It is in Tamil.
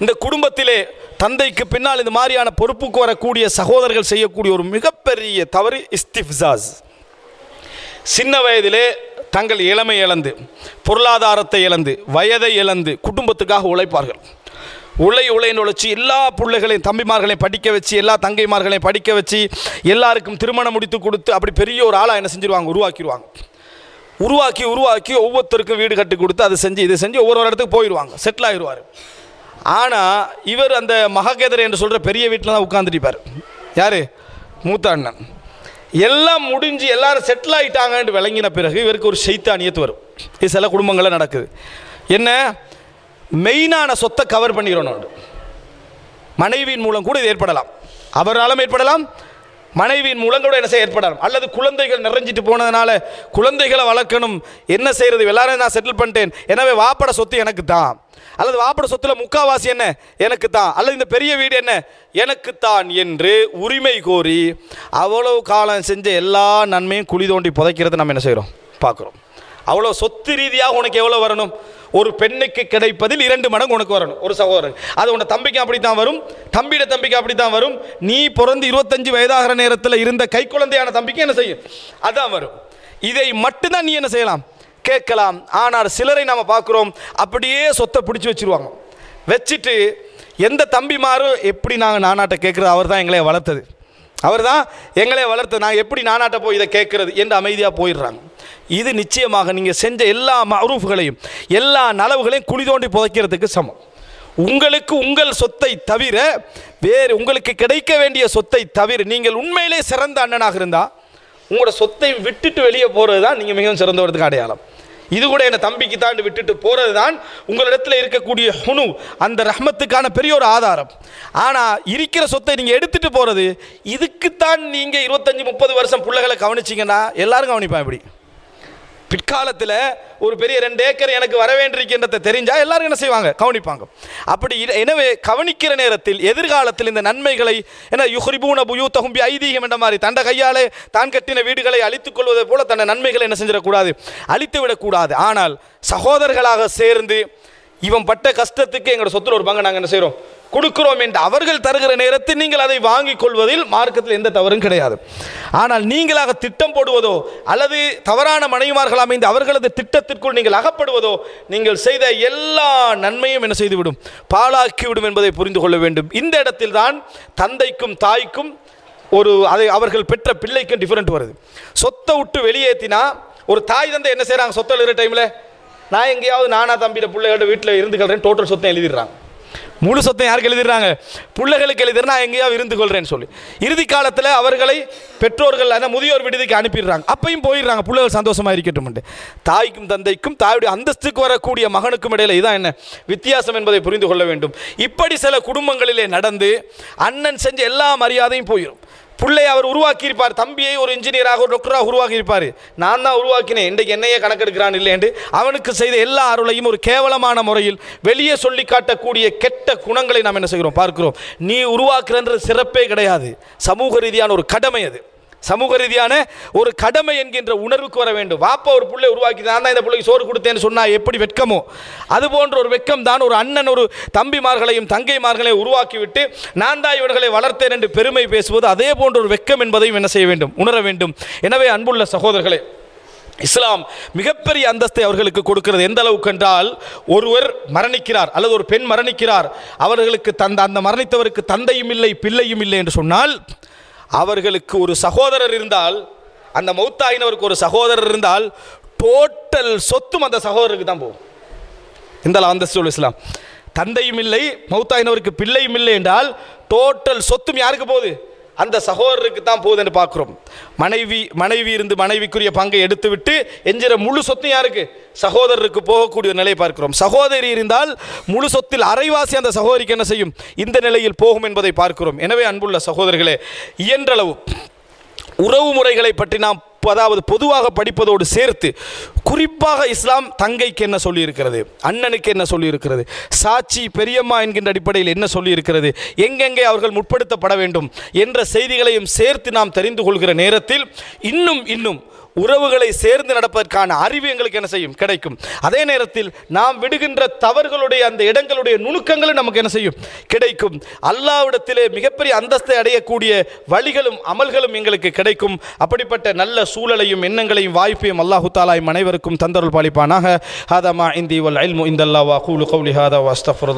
இந்த குடும்பத்திலே தந்தைக்கு பின்னால் இந்த மாதிரியான பொறுப்புக்கு வரக்கூடிய சகோதரர்கள் செய்யக்கூடிய ஒரு மிகப்பெரிய தவறு இஸ்திஃப்சாஸ். சின்ன வயதிலே தங்கள் இளமை இழந்து, பொருளாதாரத்தை இழந்து, வயதை இழந்து குடும்பத்துக்காக உழைப்பார்கள். உழைன்னு உழைச்சி எல்லா பிள்ளைகளையும் தம்பிமார்களையும் படிக்க வச்சு, எல்லா தங்கைமார்களையும் படிக்க வச்சு, எல்லாருக்கும் திருமணம் முடித்து கொடுத்து அப்படி பெரிய ஒரு ஆளாக என்ன செஞ்சுருவாங்க, உருவாக்கிடுவாங்க. உருவாக்கி ஒவ்வொருத்தருக்கும் வீடு கட்டி கொடுத்து அதை செஞ்சு இதை செஞ்சு ஒவ்வொரு இடத்துக்கு போயிடுவாங்க, செட்டில் ஆகிடுவார். ஆனால் இவர் அந்த மககேதர் என்று சொல்கிற பெரிய வீட்டில் தான் உட்காந்துருப்பார். யார்? மூத்த அண்ணன். எல்லாம் முடிஞ்சு எல்லாரும் செட்டில் ஆகிட்டாங்கன்னு விளங்கின பிறகு இவருக்கு ஒரு ஷைத்தானியத்து வரும். இது சில குடும்பங்களில் நடக்குது. என்ன? மெயினான சொத்தை கவர் பண்ணிடணும். மனைவியின் மூலம் கூட இது ஏற்படலாம், அவராலும் ஏற்படலாம், மனைவியின் மூலம் கூட என்ன செய்ய ஏற்படலாம். அல்லது குழந்தைகள் நிறைஞ்சிட்டு போனதுனால குழந்தைகளை வளர்க்கணும், என்ன செய்கிறது, எல்லாரும் நான் செட்டில் பண்ணிட்டேன், எனவே வாப்பட சொத்து எனக்கு தான், அல்லது வாப்பட சொத்தில் முக்காவாசி என்ன எனக்கு தான், அல்லது இந்த பெரிய வீடு என்ன எனக்கு தான் என்று உரிமை கோரி அவ்வளவு காலம் செஞ்ச எல்லா நன்மையும் குழி தோண்டி புதைக்கிறத நம்ம என்ன செய்கிறோம், பார்க்குறோம். அவ்வளோ சொத்து ரீதியாக உனக்கு எவ்வளோ வரணும்? ஒரு பெண்ணுக்கு கிடைப்பதில் 2 மடங்கு உனக்கு வரணும். ஒரு சகோதரன் அது உன்னை தம்பிக்கு அப்படி தான் வரும், தம்பியோட தம்பிக்கு அப்படி தான் வரும். நீ பிறந்து 25 வயதாகிற நேரத்தில் இருந்த கை குழந்தையான தம்பிக்கு என்ன செய்யும், அதான் வரும். இதை மட்டும்தான் நீ என்ன செய்யலாம், கேட்கலாம். ஆனால் சிலரை நாம் பார்க்குறோம், அப்படியே சொத்தை பிடிச்சி வச்சுருவாங்க. வச்சுட்டு எந்த தம்பிமாரும் எப்படி நாங்கள் நானாட்ட கேட்குறது, அவர் தான் எங்களை வளர்த்தது, அவர் தான் எங்களை வளர்த்தது, நாங்கள் எப்படி நானாட்ட போய் இதை கேட்குறது என்று அமைதியாக போயிடுறாங்க. இது நிச்சயமாக நீங்கள் செஞ்ச எல்லா மஅரூஃப்களையும் எல்லா நலவுகளையும் குழி தோண்டி புதைக்கிறதுக்கு சமம். உங்களுக்கு உங்கள் சொத்தை தவிர வேறு உங்களுக்கு கிடைக்க வேண்டிய சொத்தை தவிர நீங்கள் உண்மையிலே சிறந்த அண்ணனாக இருந்தால் உங்களோட சொத்தை விட்டுட்டு வெளியே போகிறது தான் நீங்கள் மிகவும் சிறந்தவர்களுக்கு அடையாளம். இது கூட என்னை தம்பிக்கு தாண்டி விட்டுட்டு போகிறது தான் உங்களிடத்தில் இருக்கக்கூடிய ஹுனு, அந்த ரஹ்மத்துக்கான பெரிய ஒரு ஆதாரம். ஆனால் இருக்கிற சொத்தை நீங்கள் எடுத்துகிட்டு போகிறது, இதுக்குத்தான் நீங்கள் 25-30 வருஷம் பிள்ளைகளை கவனிச்சிங்கன்னா எல்லாரும் கவனிப்பான். இப்படி பிற்காலத்தில் ஒரு பெரிய 2 ஏக்கர் எனக்கு வர வேண்டியிருக்கின்றதை தெரிஞ்சால் எல்லாரும் என்ன செய்வாங்க, கவனிப்பாங்க. அப்படி எனவே கவனிக்கிற நேரத்தில் எதிர்காலத்தில் இந்த நன்மைகளை என்ன யுஹ்ரிபூன புயூத்தஹும் பிஐதீஹிம் என்ற மாதிரி தண்ட கையாலே தான் கட்டின வீடுகளை அழித்துக் கொள்வதை போல தன்னை நன்மைகளை என்ன செஞ்சிடக்கூடாது, அழித்து விடக்கூடாது. ஆனால் சகோதரர்களாக சேர்ந்து இவன் பட்ட கஷ்டத்துக்கு எங்களோட சொத்துல ஒரு பங்கு நாங்கள் என்ன செய்கிறோம், கொடுக்கிறோம் என்று அவர்கள் தருகிற நேரத்தில் நீங்கள் அதை வாங்கிக் கொள்வதில் மார்க்கத்தில் எந்த தவறும் கிடையாது. ஆனால் நீங்களாக திட்டம் போடுவதோ அல்லது தவறான மனைவிமார்கள் அமைந்து அவர்களது திட்டத்திற்குள் நீங்கள் அகப்படுவதோ நீங்கள் செய்த எல்லா நன்மையும் என்ன செய்துவிடும், பாழாக்கிவிடும் என்பதை புரிந்து கொள்ள வேண்டும். இந்த இடத்தில் தான் தந்தைக்கும் தாய்க்கும் அதை அவர்கள் பெற்ற பிள்ளைக்கும் டிஃபரெண்ட் வருது. சொத்தை விட்டு வெளியேற்றினா ஒரு தாய் தந்தை என்ன செய்கிறாங்க, சொத்தை எழுதுகிற டைமில் நான் எங்கேயாவது நானா தம்பியோட பிள்ளைகளோட வீட்டில் இருந்துக்கிறேன் டோட்டல் சொத்தை எழுதிடுறாங்க. முழு சொத்தை யாருக்கு எழுதிடுறாங்க, பிள்ளைகளுக்கு எழுதுறேன், நான் எங்கேயாவது இருந்து கொள்றேன்னு சொல்லி இறுதி காலத்தில் அவர்களை பெற்றோர்கள் முதியோர் விடுதிக்கு அனுப்பிடுறாங்க. அப்பையும் போயிடுறாங்க, பிள்ளைகள் சந்தோஷமாக இருக்கட்டும். தாய்க்கும் தந்தைக்கும் தாயுடைய அந்தஸ்துக்கு வரக்கூடிய மகனுக்கும் இடையில இதான் என்ன வித்தியாசம் என்பதை புரிந்து கொள்ள வேண்டும். இப்படி சில குடும்பங்களிலே நடந்து அண்ணன் செஞ்ச எல்லா மரியாதையும் போயிடும். பிள்ளை அவர் உருவாக்கியிருப்பார், தம்பியை ஒரு இன்ஜினியராக ஒரு டாக்டராக உருவாக்கியிருப்பார், நான் தான் உருவாக்கினேன், இன்றைக்கு என்னையே கணக்கெடுக்கிறான் இல்லை என்று அவனுக்கு செய்த எல்லா அருளையும் ஒரு கேவலமான முறையில் வெளியே சொல்லி காட்டக்கூடிய கெட்ட குணங்களை நாம் என்ன செய்கிறோம், பார்க்கிறோம். நீ உருவாக்குறது சிறப்பே கிடையாது, சமூக ரீதியான ஒரு கடமை, அது சமூக ரீதியான ஒரு கடமை என்கின்ற உணர்வுக்கு வர வேண்டும். வாப்பா ஒரு பிள்ளை உருவாக்கி நான் தான் இந்த பிள்ளைக்கு சோறு கொடுத்தேன்னு சொன்னால் எப்படி வெட்கமோ அது போன்ற ஒரு வெட்கம் தான் ஒரு அண்ணன் ஒரு தம்பிமார்களையும் தங்கைமார்களையும் உருவாக்கிவிட்டு நான் தான் இவர்களை வளர்த்தேன் என்று பெருமை பேசுவது அதே போன்ற ஒரு வெட்கம் என்பதையும் என்ன செய்ய வேண்டும், உணர வேண்டும். எனவே அன்புள்ள சகோதரர்களே, இஸ்லாம் மிகப்பெரிய அந்தஸ்தை அவர்களுக்கு கொடுக்கிறது. எந்த அளவுக்கு என்றால், ஒருவர் மரணிக்கிறார் அல்லது ஒரு பெண் மரணிக்கிறார், அவர்களுக்கு அந்த மரணித்தவருக்கு தந்தையும் இல்லை பிள்ளையும் இல்லை என்று சொன்னால் அவர்களுக்கு ஒரு சகோதரர் இருந்தால், அந்த மௌத்தாயினவருக்கு ஒரு சகோதரர் இருந்தால் டோட்டல் சொத்தும் அந்த சகோதரருக்கு தான் போகும். இந்த அந்தஸ்து இஸ்லாம். தந்தையும் இல்லை மௌத்தாயினவருக்கு பிள்ளையும் இல்லை என்றால் டோட்டல் சொத்தும் யாருக்கு போகுது, அந்த சகோதரருக்கு தான் போகுது என்று பார்க்கிறோம். மனைவி இருந்து மனைவிக்குரிய பங்கை எடுத்துவிட்டு என்கிற முழு சொத்தும் யாருக்கு, சகோதரருக்கு போகக்கூடிய நிலையை பார்க்கிறோம். சகோதரி இருந்தால் முழு சொத்தில் அரைவாசி அந்த சகோதரிக்கு என்ன செய்யும், இந்த நிலையில் போகும் என்பதை பார்க்கிறோம். எனவே அன்புள்ள சகோதரர்களே, இயன்றளவு உறவு முறைகளை பற்றி நாம் அதாவது பொதுவாக படிப்பதோடு சேர்த்து குறிப்பாக இஸ்லாம் தங்கைக்கு என்ன சொல்லியிருக்கிறது, அண்ணனுக்கு என்ன சொல்லியிருக்கிறது, சாட்சி பெரியம்மா என்கின்ற அடிப்படையில் என்ன சொல்லியிருக்கிறது, எங்கெங்கே அவர்கள் முற்படுத்தப்பட வேண்டும் என்ற செய்திகளையும் சேர்த்து நாம் தெரிந்து கொள்கிற நேரத்தில் இன்னும் உறவுகளை சேர்ந்து நடப்பதற்கான அறிவு எங்களுக்கு என்ன செய்யும், கிடைக்கும். அதே நேரத்தில் நாம் விடுகின்ற தவறுகளுடைய அந்த இடங்களுடைய நுணுக்கங்களும் நமக்கு என்ன செய்யும், கிடைக்கும். அல்லாஹ்விடத்திலே மிகப்பெரிய அந்தஸ்தை அடையக்கூடிய வழிகளும் அமல்களும் எங்களுக்கு கிடைக்கும். அப்படிப்பட்ட நல்ல சூழலையும் எண்ணங்களையும் வாய்ப்பையும் அல்லாஹு தஆலா அனைவருக்கும் தந்தருள் பாலிப்பானாக. ஹாதா மா இந்தி வல் இல்மு இந்தல்லாஹ் வ அகூலு கௌலி ஹாதா வ அஸ்தக்ஃபிருல்லாஹ்.